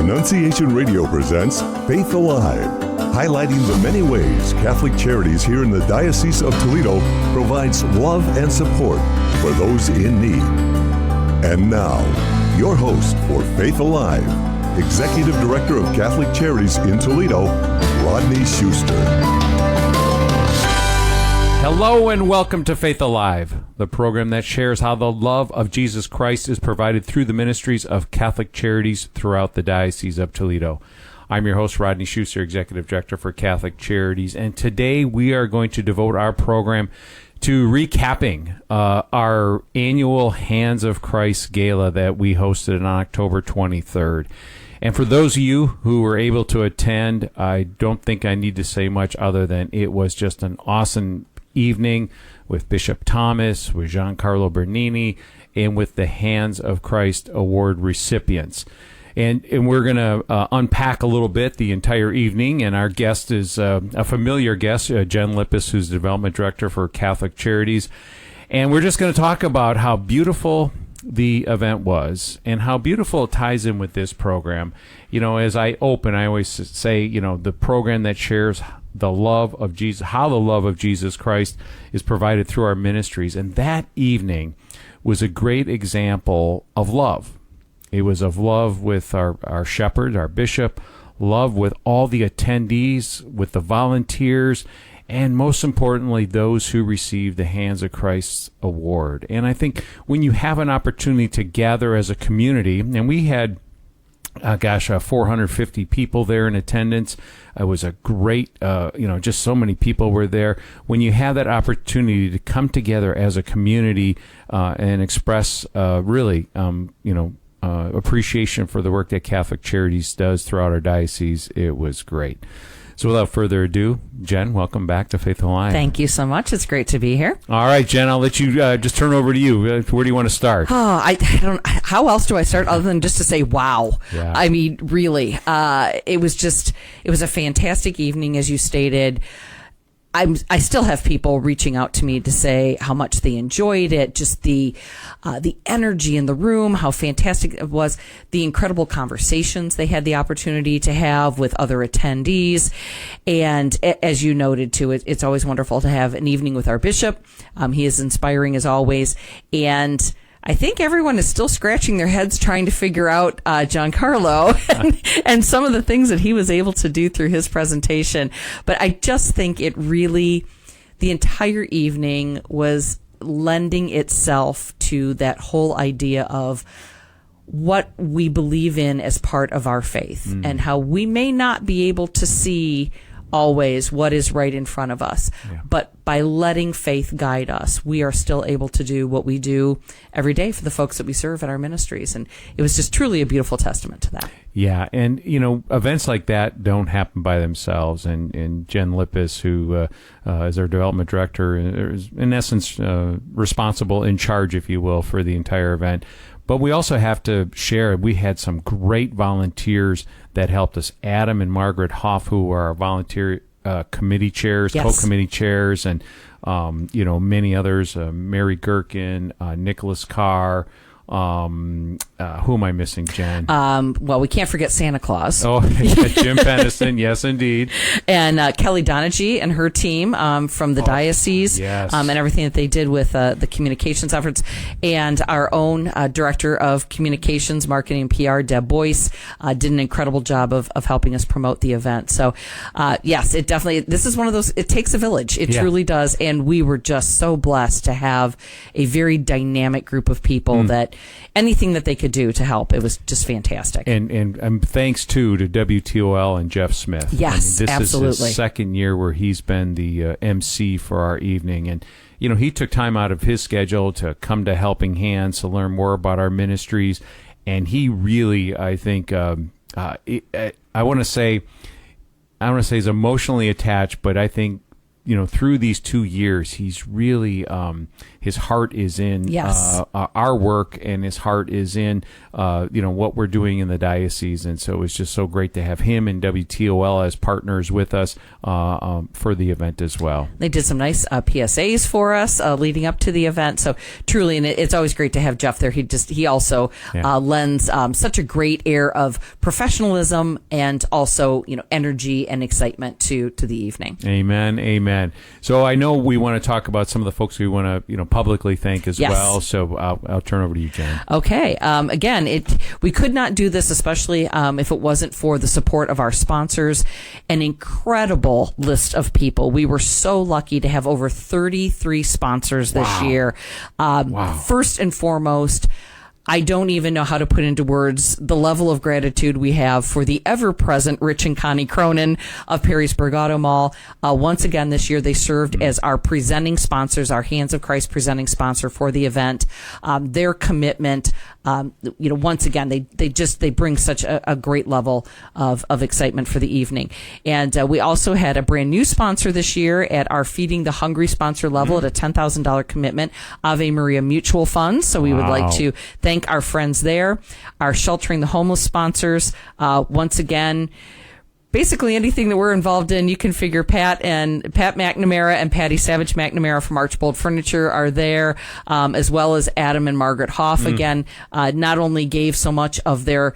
Annunciation Radio presents Faith Alive, highlighting the many ways Catholic Charities here in the Diocese of Toledo provides love and support for those in need. And now, your host for Faith Alive, Executive Director of Catholic Charities in Toledo, Rodney Schuster. Hello and welcome to Faith Alive, the program that shares how the love of Jesus Christ is provided through the ministries of Catholic Charities throughout the Diocese of Toledo. I'm your host, Rodney Schuster, Executive Director for Catholic Charities, and today we are going to devote our program to recapping our annual Hands of Christ Gala that we hosted on October 23rd. And for those of you who were able to attend, I don't think I need to say much other than it was just an awesome evening with Bishop Thomas, with Giancarlo Bernini, and with the Hands of Christ Award recipients. And we're going to unpack a little bit the entire evening, and our guest is a familiar guest, Jen Lippus, who's the Development Director for Catholic Charities. And we're just going to talk about how beautiful the event was and how beautiful it ties in with this program. You know, as I open, I always say, you know, the program that shares the love of Jesus, how the love of Jesus Christ is provided through our ministries. And that evening was a great example of love. It was of love with our shepherd, our bishop, love with all the attendees, with the volunteers, and most importantly, those who received the Hands of Christ Award. And I think when you have an opportunity to gather as a community, and we had 450 people there in attendance. It was a great, just so many people were there. When you have that opportunity to come together as a community and express appreciation for the work that Catholic Charities does throughout our diocese, it was great. So without further ado, Jen, welcome back to Faith Alive. Thank you so much. It's great to be here. All right, Jen, I'll let you just turn over to you. Where do you want to start? Oh, I don't. How else do I start other than just to say, wow. Yeah. I mean, really, it was a fantastic evening, as you stated. I still have people reaching out to me to say how much they enjoyed it, just the energy in the room, how fantastic it was, the incredible conversations they had the opportunity to have with other attendees. And as you noted too, it's always wonderful to have an evening with our bishop. He is inspiring as always. And I think everyone is still scratching their heads trying to figure out Giancarlo and some of the things that he was able to do through his presentation. But I just think it really, the entire evening was lending itself to that whole idea of what we believe in as part of our faith and how we may not be able to see always what is right in front of us. Yeah. But by letting faith guide us, we are still able to do what we do every day for the folks that we serve at our ministries. And it was just truly a beautiful testament to that. Yeah. And, events like that don't happen by themselves. And Jen Lippus, who is our development director, is in essence responsible, in charge, if you will, for the entire event. But we also have to share, we had some great volunteers that helped us. Adam and Margaret Hoff, who are our volunteer committee chairs, yes, co-committee chairs, and, many others, Mary Gherkin, Nicholas Carr. Who am I missing, Jen? Well, we can't forget Santa Claus. Oh, yeah, Jim Pennison, yes, indeed. And Kelly Donaghy and her team from the diocese, yes, and everything that they did with the communications efforts. And our own director of communications, marketing, and PR, Deb Boyce, did an incredible job of helping us promote the event. So, yes, it definitely, this is one of those, it takes a village. It truly does. And we were just so blessed to have a very dynamic group of people that anything that they could do to help, it was just fantastic. And thanks to WTOL and Jeff Smith. Yes, this absolutely. Is his second year where he's been the MC for our evening. And, he took time out of his schedule to come to Helping Hands to learn more about our ministries. And he really, I think, I want to say he's emotionally attached, but I think through these 2 years, he's really, his heart is in our work, and his heart is in, what we're doing in the diocese. And so it's just so great to have him and WTOL as partners with us for the event as well. They did some nice PSAs for us leading up to the event. So truly, and it's always great to have Jeff there. He also lends such a great air of professionalism and also, energy and excitement to the evening. Amen. So I know we want to talk about some of the folks we want to, publicly thank as well. So I'll turn over to you, Jen. Okay. Again, we could not do this, especially if it wasn't for the support of our sponsors. An incredible list of people. We were so lucky to have over 33 sponsors this year. First and foremost, I don't even know how to put into words the level of gratitude we have for the ever-present Rich and Connie Cronin of Perrysburg Auto Mall. Once again, this year, they served as our presenting sponsors, our Hands of Christ presenting sponsor for the event. Their commitment, once again, they bring such a great level of excitement for the evening. And we also had a brand new sponsor this year at our Feeding the Hungry sponsor level at a $10,000 commitment, Ave Maria Mutual Funds. So we would like to thank our friends there, our Sheltering the Homeless sponsors. Once again, basically anything that we're involved in, you can figure Pat McNamara and Patty Savage McNamara from Archbold Furniture are there, as well as Adam and Margaret Hoff. Again, not only gave so much of their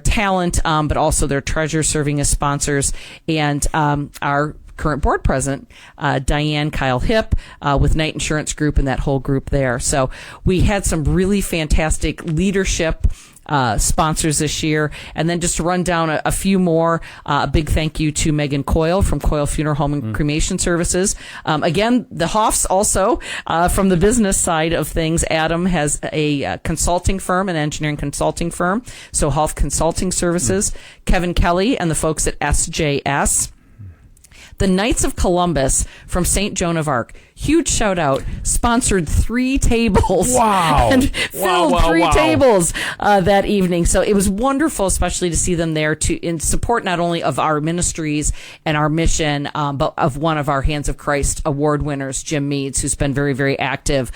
talent, but also their treasure serving as sponsors. And our current board president, Diane Kyle Hipp, with Knight Insurance Group and that whole group there. So we had some really fantastic leadership sponsors this year. And then just to run down a few more, a big thank you to Megan Coyle from Coyle Funeral Home and Cremation Services. Again, the Hoffs also, from the business side of things, Adam has a consulting firm, an engineering consulting firm, so Hoff Consulting Services. Kevin Kelly and the folks at SJS. The Knights of Columbus from St. Joan of Arc, huge shout out, sponsored 3 tables. Wow. And filled 3 tables that evening. So it was wonderful, especially to see them there in support not only of our ministries and our mission, but of one of our Hands of Christ award winners, Jim Meads, who's been very, very active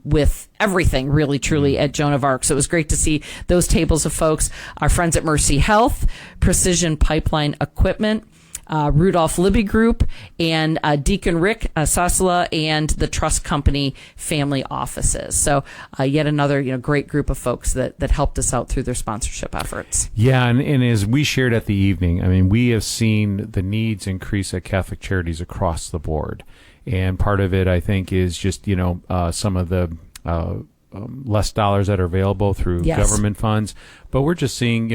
with everything, really, truly, at Joan of Arc. So it was great to see those tables of folks. Our friends at Mercy Health, Precision Pipeline Equipment, Rudolph Libby Group, and Deacon Rick Sasala and the Trust Company family offices. So yet another great group of folks that helped us out through their sponsorship efforts. Yeah, and as we shared at the evening, we have seen the needs increase at Catholic Charities across the board. And part of it, I think, is just, some of the less dollars that are available through government funds. But we're just seeing,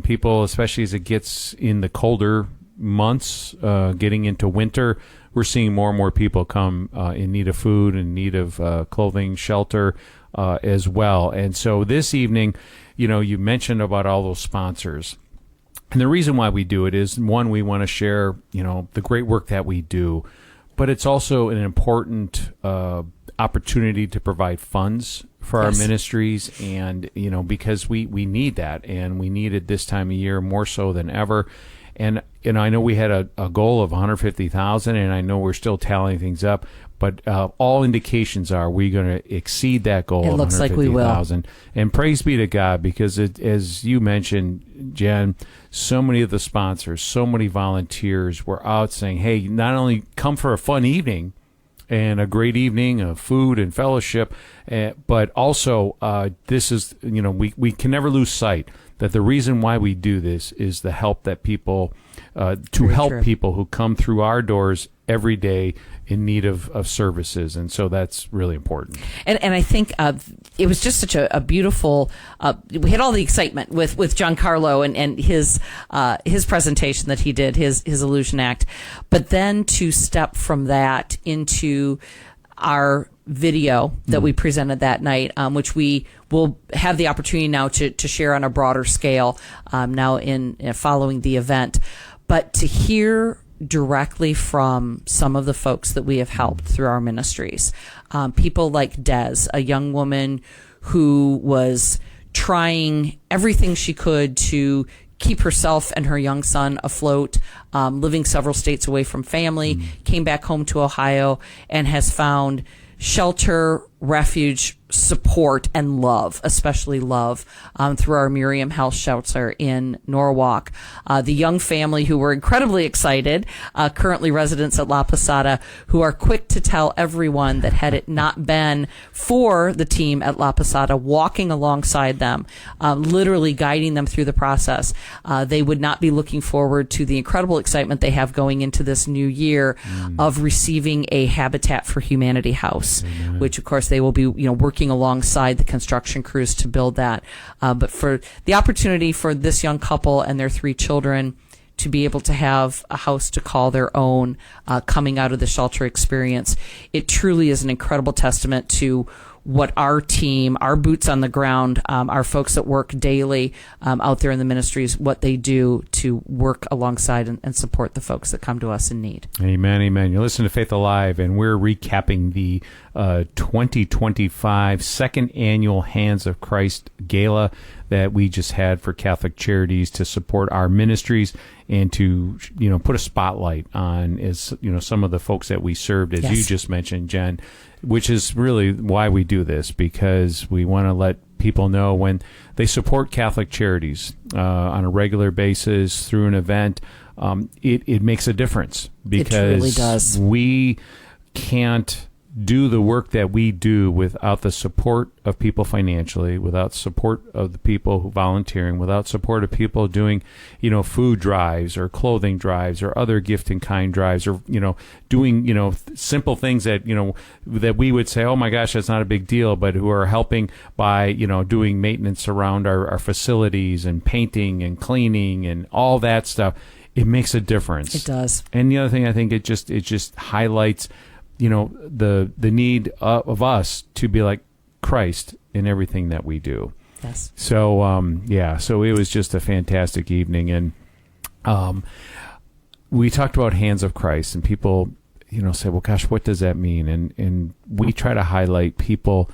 people, especially as it gets in the colder months, getting into winter, we're seeing more and more people come in need of food, in need of clothing, shelter as well. And so this evening, you mentioned about all those sponsors. And the reason why we do it is, one, we want to share, the great work that we do, but it's also an important opportunity to provide funds for our ministries. And, because we need that, and we need it this time of year more so than ever. And I know we had a goal of 150,000, and I know we're still tallying things up, but all indications are we're going to exceed that goal of 150,000. It looks like we will. And praise be to God, because as you mentioned, Jen, so many of the sponsors, so many volunteers were out saying, hey, not only come for a fun evening and a great evening of food and fellowship, but also this is, we can never lose sight that the reason why we do this is the help that people, to help people who come through our doors every day in need of services. And so that's really important. And I think it was just such a beautiful, we had all the excitement with Giancarlo and his presentation that he did, his Illusion Act. But then to step from that into our video that we presented that night, which we will have the opportunity now to share on a broader scale now in following the event. But to hear directly from some of the folks that we have helped through our ministries, people like Des, a young woman who was trying everything she could to keep herself and her young son afloat, living several states away from family, came back home to Ohio, and has found shelter, refuge, support, and love, especially love, through our Miriam Health Shelter in Norwalk. The young family, who were incredibly excited, currently residents at La Posada, who are quick to tell everyone that had it not been for the team at La Posada walking alongside them, literally guiding them through the process, they would not be looking forward to the incredible excitement they have going into this new year of receiving a Habitat for Humanity house, which of course they will be, working alongside the construction crews to build that. But for the opportunity for this young couple and their 3 children to be able to have a house to call their own, coming out of the shelter experience, it truly is an incredible testament to what our team, our boots on the ground, our folks that work daily out there in the ministries, what they do to work alongside and support the folks that come to us in need. Amen, amen. You're listening to Faith Alive, and we're recapping the 2025 second annual Hands of Christ Gala that we just had for Catholic Charities to support our ministries and to, put a spotlight on some of the folks that we served, as you just mentioned, Jen, which is really why we do this, because we want to let people know when they support Catholic Charities on a regular basis through an event, it makes a difference, because it truly does. We can't do the work that we do without the support of people financially, without support of the people who volunteering, without support of people doing, food drives or clothing drives or other gift in kind drives, or, doing, simple things that, that we would say, oh my gosh, that's not a big deal, but who are helping by, doing maintenance around our facilities and painting and cleaning and all that stuff. It makes a difference. It does. And the other thing, I think it just highlights the need of us to be like Christ in everything that we do. Yes. So, so it was just a fantastic evening. And we talked about Hands of Christ, and people, say, well, gosh, what does that mean? And we try to highlight people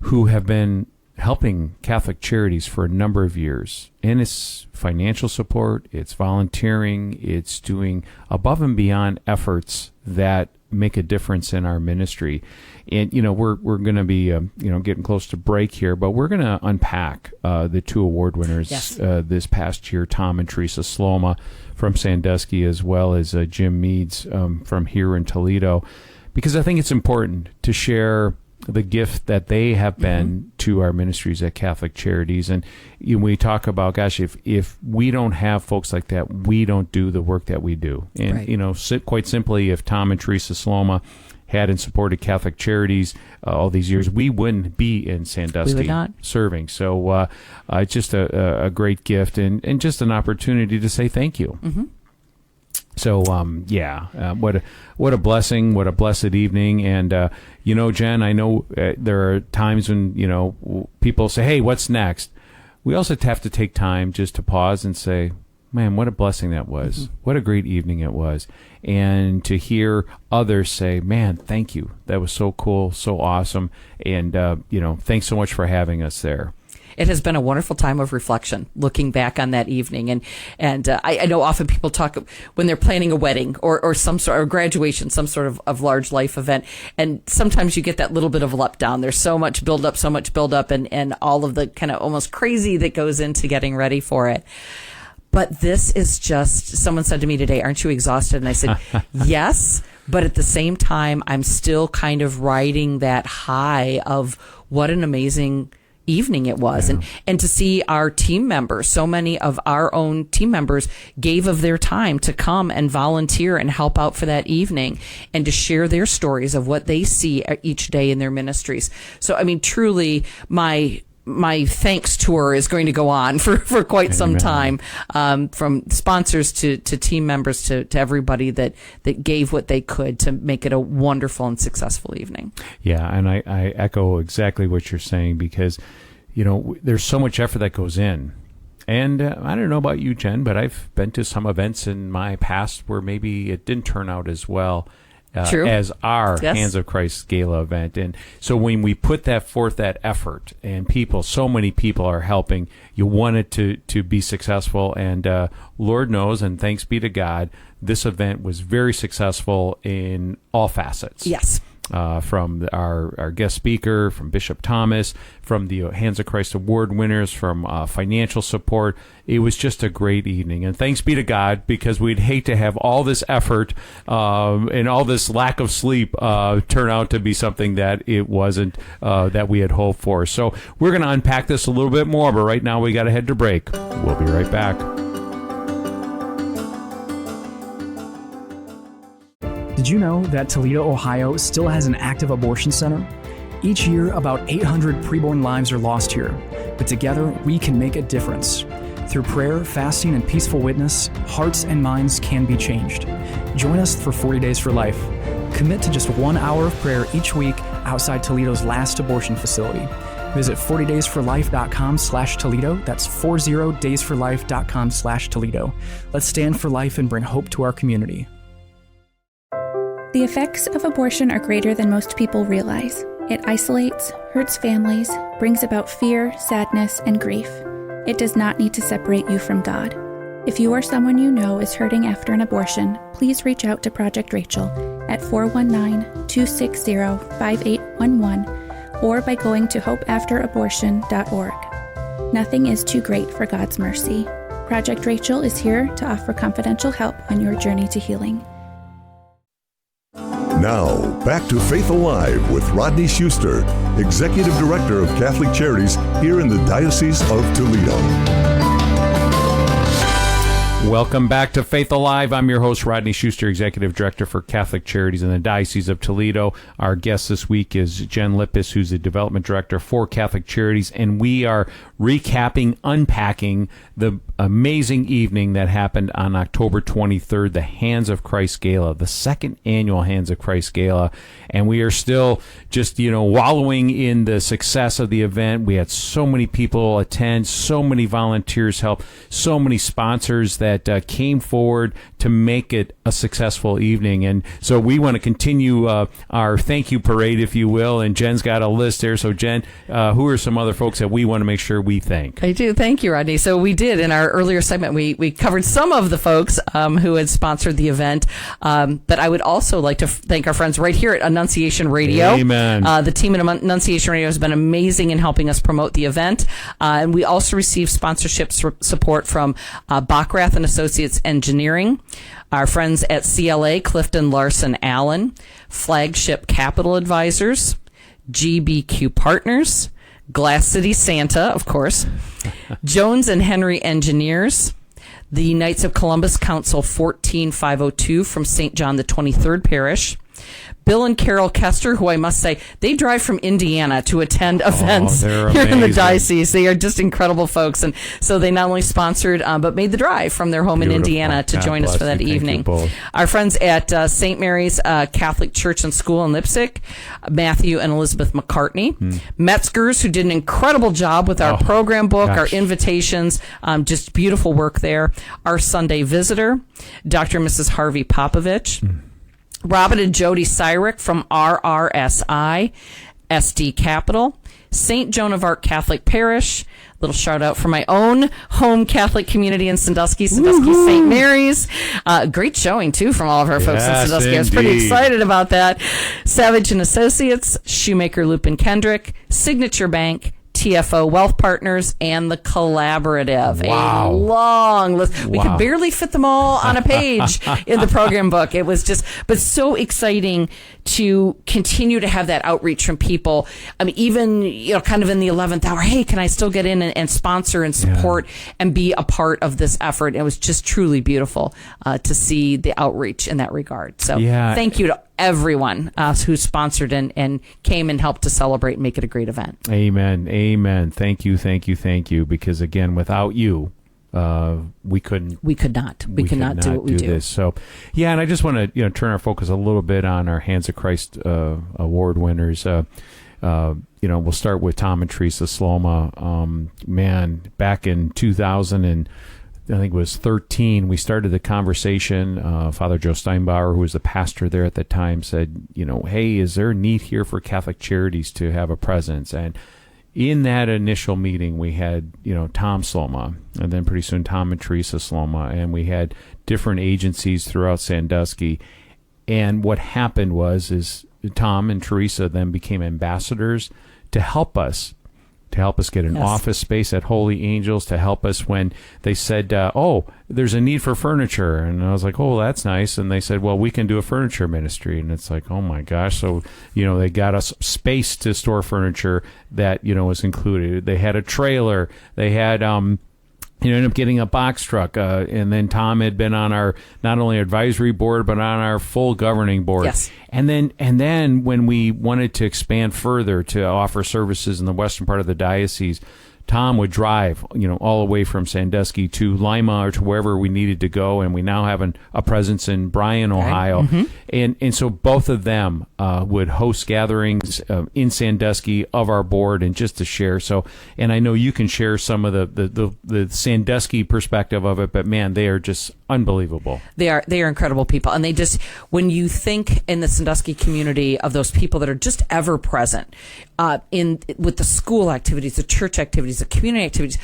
who have been helping Catholic Charities for a number of years. And it's financial support, it's volunteering, it's doing above and beyond efforts that make a difference in our ministry. And we're going to be getting close to break here, but we're going to unpack the 2 award winners this past year, Tom and Teresa Sloma from Sandusky, as well as Jim Meads from here in Toledo, because I think it's important to share the gift that they have been to our ministries at Catholic Charities. And we talk about, gosh, if we don't have folks like that, we don't do the work that we do. And, quite simply, if Tom and Teresa Sloma hadn't supported Catholic Charities all these years, we wouldn't be in Sandusky serving. So just a great gift and just an opportunity to say thank you. Mm-hmm. So, what a blessing, what a blessed evening. And, Jen, I know there are times when, people say, hey, what's next? We also have to take time just to pause and say, man, what a blessing that was. Mm-hmm. What a great evening it was. And to hear others say, man, thank you. That was so cool, so awesome. And, thanks so much for having us there. It has been a wonderful time of reflection, looking back on that evening. And I know often people talk when they're planning a wedding or some sort of graduation, some sort of large life event. And sometimes you get that little bit of a letdown. There's so much build up, and all of the kind of almost crazy that goes into getting ready for it. But this is just, someone said to me today, aren't you exhausted? And I said, yes, but at the same time, I'm still kind of riding that high of what an amazing evening it was. Yeah. And to see our team members, so many of our own team members gave of their time to come and volunteer and help out for that evening and to share their stories of what they see each day in their ministries. So, I mean, truly, my thanks tour is going to go on for quite some time, from sponsors to team members to everybody that gave what they could to make it a wonderful and successful evening. Yeah, and I echo exactly what you're saying, because, there's so much effort that goes in. And I don't know about you, Jen, but I've been to some events in my past where maybe it didn't turn out as well. True. as our Yes. Hands of Christ Gala event. And so when we put that forth, that effort, and so many people are helping, you want it to be successful. And Lord knows, and thanks be to God, this event was very successful in all facets. Yes. From our guest speaker, from Bishop Thomas, from the Hands of Christ Award winners, from financial support. It was just a great evening. And thanks be to God, because we'd hate to have all this effort and all this lack of sleep turn out to be something that it wasn't, that we had hoped for. So we're going to unpack this a little bit more, but right now we got to head to break. We'll be right back. Did you know that Toledo, Ohio still has an active abortion center? Each year, about 800 preborn lives are lost here, but together we can make a difference. Through prayer, fasting, and peaceful witness, hearts and minds can be changed. Join us for 40 Days for Life. Commit to just 1 hour of prayer each week outside Toledo's last abortion facility. Visit 40daysforlife.com/Toledo. That's 40daysforlife.com/Toledo. Let's stand for life and bring hope to our community. The effects of abortion are greater than most people realize. It isolates, hurts families, brings about fear, sadness, and grief. It does not need to separate you from God. If you or someone you know is hurting after an abortion, please reach out to Project Rachel at 419-260-5811 or by going to hopeafterabortion.org. Nothing is too great for God's mercy. Project Rachel is here to offer confidential help on your journey to healing. Now, back to Faith Alive with Rodney Schuster, Executive Director of Catholic Charities here in the Diocese of Toledo. Welcome back to Faith Alive. I'm your host, Rodney Schuster, Executive Director for Catholic Charities in the Diocese of Toledo. Our guest this week is Jen Lippus, who's the Development Director for Catholic Charities, and we are recapping, unpacking the amazing evening that happened on October 23rd, the Hands of Christ Gala, the second annual Hands of Christ Gala. And we are still just, wallowing in the success of the event. We had so many people attend, so many volunteers help, so many sponsors that came forward to make it a successful evening. And so we want to continue our thank you parade, if you will. And Jen's got a list there. So Jen, who are some other folks that we want to make sure we thank? I do. Thank you, Rodney. So we did in our earlier segment, we covered some of the folks who had sponsored the event. But I would also like to thank our friends right here at Annunciation Radio. Amen. The team at Annunciation Radio has been amazing in helping us promote the event. And we also received sponsorship support from Backrath and Associates Engineering, our friends at CLA, Clifton Larson Allen, Flagship Capital Advisors, GBQ Partners, Glass City Santa, of course, Jones and Henry Engineers, the Knights of Columbus Council 14502 from St. John the 23rd Parish, Bill and Carol Kester, who I must say, they drive from Indiana to attend events here in the diocese. They are just incredible folks. And so they not only sponsored, but made the drive from their home in Indiana to join us for that evening. Our friends at St. Mary's Catholic Church and School in Leipzig, Matthew and Elizabeth McCartney, Metzger's, who did an incredible job with our program book, our invitations, just beautiful work there. Our Sunday visitor, Dr. and Mrs. Harvey Popovich, Robin and Jody Cyrick from RRSI, SD Capital, St. Joan of Arc Catholic Parish, little shout out for my own home Catholic community in Sandusky, St. Mary's. Great showing, too, from all of our folks in Sandusky. Indeed. I was pretty excited about that. Savage and Associates, Shoemaker, Lupin Kendrick, Signature Bank, TFO Wealth Partners, and the Collaborative. Wow. A long list. We could barely fit them all on a page in the program book. It was just, but so exciting to continue to have that outreach from people. I mean, even, kind of in the 11th hour, hey, can I still get in and sponsor and support and be a part of this effort? It was just truly beautiful to see the outreach in that regard. So thank you to everyone who sponsored and came and helped to celebrate and make it a great event. Amen. Amen. Thank you. Thank you. Thank you. Because again, without you, we could not do what we do. This. So, and I just want to turn our focus a little bit on our Hands of Christ award winners. We'll start with Tom and Teresa Sloma. Back in 2000 and think it was 13, we started the conversation. Father Joe Steinbauer, who was the pastor there at the time, said, hey, is there a need here for Catholic Charities to have a presence? And in that initial meeting, we had, Tom Sloma, and then pretty soon Tom and Teresa Sloma, and we had different agencies throughout Sandusky. And what happened is Tom and Teresa then became ambassadors to help us get an office space at Holy Angels, to help us when they said, there's a need for furniture. And I was like, oh, that's nice. And they said, well, we can do a furniture ministry. And it's like, oh my gosh. So, they got us space to store furniture that, was included. They had a trailer. They had, ended up getting a box truck. And then Tom had been on our, not only advisory board, but on our full governing board. Yes. And then when we wanted to expand further to offer services in the western part of the diocese, Tom would drive, all the way from Sandusky to Lima or to wherever we needed to go, and we now have a presence in Bryan, Ohio. Mm-hmm. And so both of them would host gatherings in Sandusky of our board, and just to share. So, and I know you can share some of the Sandusky perspective of it, but man, they are just unbelievable. They are incredible people, and they just, when you think in the Sandusky community of those people that are just ever present with the school activities, the church activities, the community activities,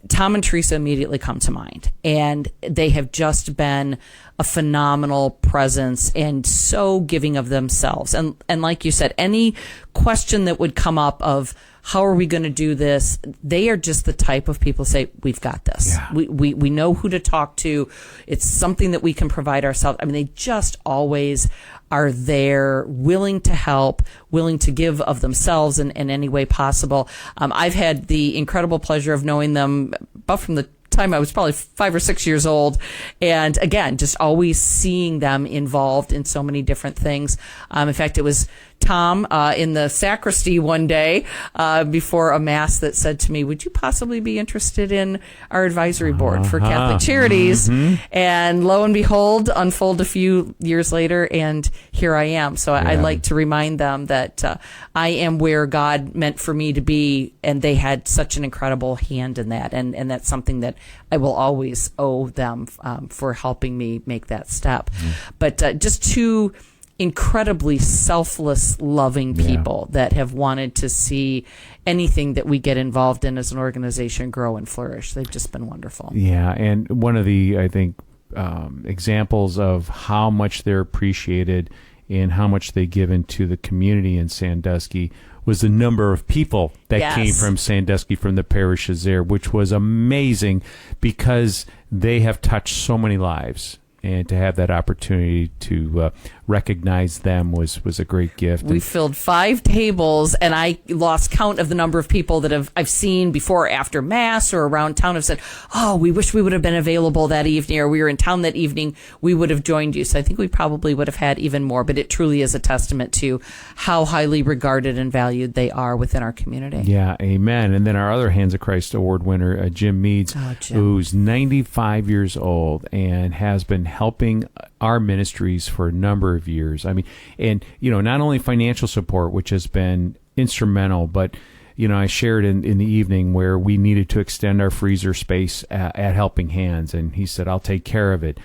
Tom and Teresa immediately come to mind, and they have just been a phenomenal presence and so giving of themselves. And like you said, any question that would come up of how are we going to do this, they are just the type of people who say, we've got this. Yeah. We know who to talk to. It's something that we can provide ourselves. I mean, they just always are there, willing to help, willing to give of themselves in any way possible. I've had the incredible pleasure of knowing them about from the time I was probably 5 or 6 years old. And again, just always seeing them involved in so many different things. In fact, it was Tom in the sacristy one day before a mass that said to me, would you possibly be interested in our advisory board for Catholic Charities? Mm-hmm. And lo and behold, unfold a few years later, and here I am. So I like to remind them that I am where God meant for me to be, and they had such an incredible hand in that. And that's something that I will always owe them for helping me make that step. Mm-hmm. But just two incredibly selfless, loving people that have wanted to see anything that we get involved in as an organization grow and flourish. They've just been wonderful. Yeah, and one of the, I think, examples of how much they're appreciated and how much they give into the community in Sandusky was the number of people that came from Sandusky, from the parishes there, which was amazing because they have touched so many lives. And to have that opportunity to recognize them was a great gift. We filled 5 tables, and I lost count of the number of people that I've seen before or after Mass or around town have said, oh, we wish we would have been available that evening, or we were in town that evening, we would have joined you. So I think we probably would have had even more, but it truly is a testament to how highly regarded and valued they are within our community. Yeah, amen. And then our other Hands of Christ Award winner, Jim Meads, who's 95 years old and has been helping our ministries for a number of years. I mean, and, not only financial support, which has been instrumental, but, I shared in the evening where we needed to extend our freezer space at Helping Hands, and he said, I'll take care of it.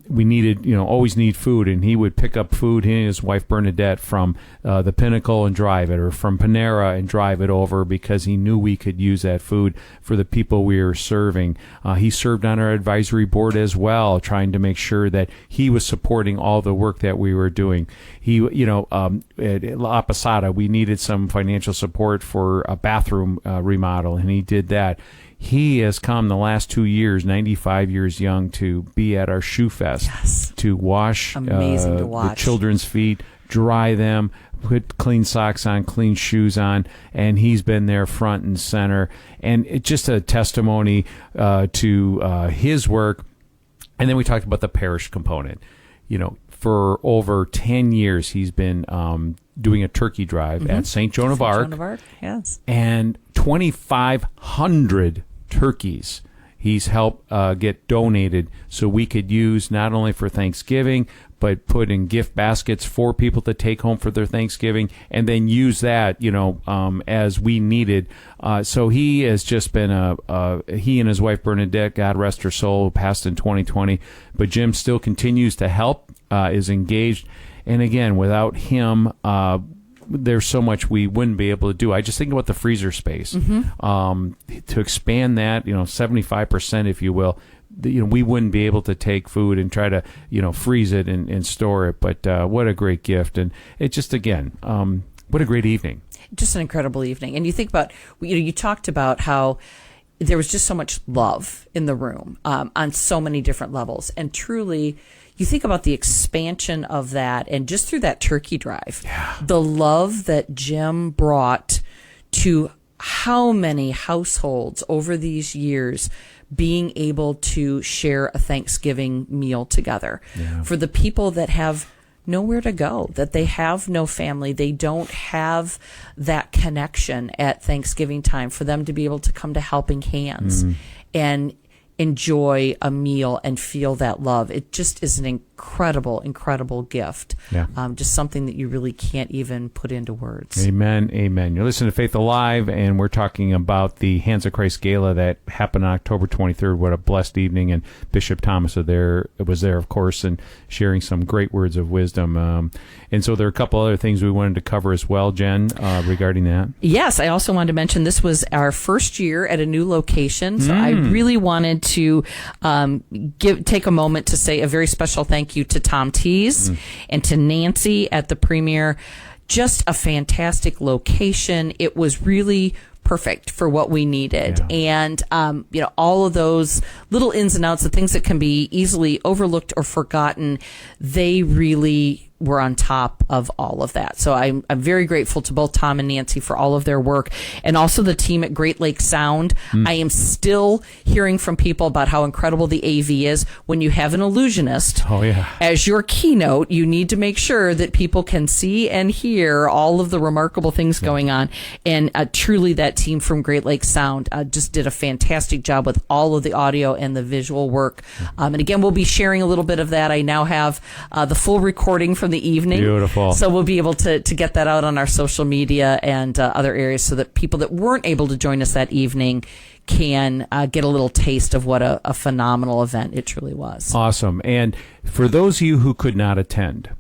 We needed, always need food, and he would pick up food, he and his wife Bernadette, from the Pinnacle and drive it, or from Panera and drive it over, because he knew we could use that food for the people we were serving. He served on our advisory board as well, trying to make sure that he was supporting all the work that we were doing. He, at La Posada, we needed some financial support for a bathroom remodel, and he did that. He has come the last 2 years, 95 years young, to be at our Shoe Fest, to wash the children's feet, dry them, put clean socks on, clean shoes on, and he's been there front and center. And it's just a testimony to his work. And then we talked about the parish component. For over 10 years, he's been doing a turkey drive at St. Joan of Arc. Joan of Arc, yes. And 2,500 turkeys he's helped get donated so we could use not only for Thanksgiving, but put in gift baskets for people to take home for their Thanksgiving, and then use that, as we needed. So he has just been he and his wife Bernadette, God rest her soul, who passed in 2020. But Jim still continues to help, is engaged, and again, without him, there's so much we wouldn't be able to do. I just think about the freezer space. To expand that, 75%, if you will. We wouldn't be able to take food and try to, freeze it and store it. But what a great gift. And it just, again, what a great evening. Just an incredible evening. And you think about, you talked about how there was just so much love in the room on so many different levels. And truly, you think about the expansion of that, and just through that turkey drive, the love that Jim brought to how many households over these years being able to share a Thanksgiving meal together. For the people that have nowhere to go, that they have no family, they don't have that connection at Thanksgiving time, for them to be able to come to Helping Hands and enjoy a meal and feel that love. It just is an incredible, incredible gift. Just something that you really can't even put into words. Amen. Amen. You're listening to Faith Alive, and we're talking about the Hands of Christ Gala that happened on October 23rd. What a blessed evening. And Bishop Thomas was there, of course, and sharing some great words of wisdom. And so there are a couple other things we wanted to cover as well, Jen, regarding that. Yes, I also wanted to mention this was our first year at a new location. So I really wanted to take a moment to say a very special thank you to Tom Tees and to Nancy at the premiere. Just a fantastic location. It was really perfect for what we needed. And, all of those little ins and outs, the things that can be easily overlooked or forgotten, they really were on top of all of that. So I'm very grateful to both Tom and Nancy for all of their work, and also the team at Great Lakes Sound. I am still hearing from people about how incredible the AV is. When you have an illusionist as your keynote, you need to make sure that people can see and hear all of the remarkable things going on. And truly, that team from Great Lakes Sound just did a fantastic job with all of the audio and the visual work. And again, we'll be sharing a little bit of that. I now have the full recording from the evening. Beautiful. So we'll be able to get that out on our social media and other areas, so that people that weren't able to join us that evening can get a little taste of what a phenomenal event it truly was. Awesome. And for those of you who could not attend,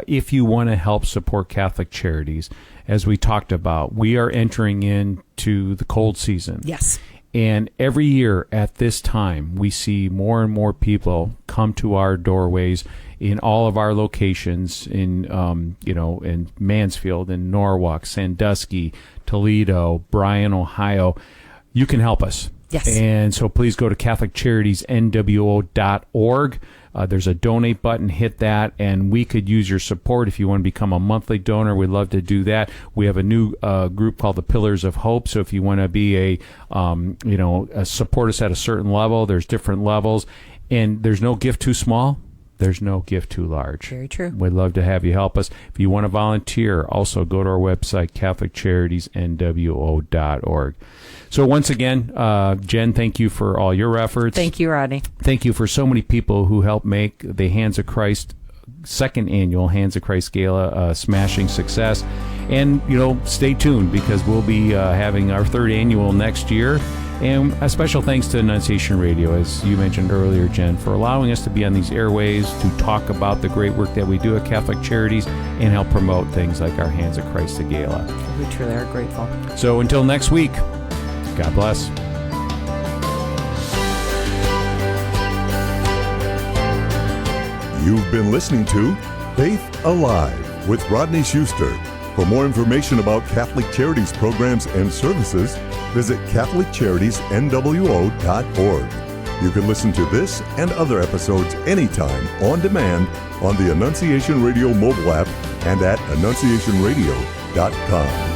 if you want to help support Catholic Charities, as we talked about, we are entering into the cold season. Yes. And every year at this time, we see more and more people come to our doorways in all of our locations in Mansfield, in Norwalk, Sandusky, Toledo, Bryan, Ohio. You can help us. Yes. And so please go to CatholicCharitiesNWO.org. There's a donate button. Hit that, and we could use your support. If you want to become a monthly donor, we'd love to do that. We have a new group called the Pillars of Hope. So if you want to be support us at a certain level, there's different levels, and there's no gift too small. There's no gift too large. Very true. We'd love to have you help us. If you want to volunteer, also go to our website, CatholicCharitiesNWO.org. So once again, Jen, thank you for all your efforts. Thank you, Rodney. Thank you for so many people who helped make the Hands of Christ second annual Hands of Christ Gala smashing success. And, stay tuned, because we'll be having our third annual next year. And a special thanks to Annunciation Radio, as you mentioned earlier, Jen, for allowing us to be on these airways to talk about the great work that we do at Catholic Charities and help promote things like our Hands of Christ Gala. We truly are grateful. So until next week, God bless. You've been listening to Faith Alive with Rodney Schuster. For more information about Catholic Charities programs and services, visit CatholicCharitiesNWO.org. You can listen to this and other episodes anytime on demand on the Annunciation Radio mobile app and at AnnunciationRadio.com.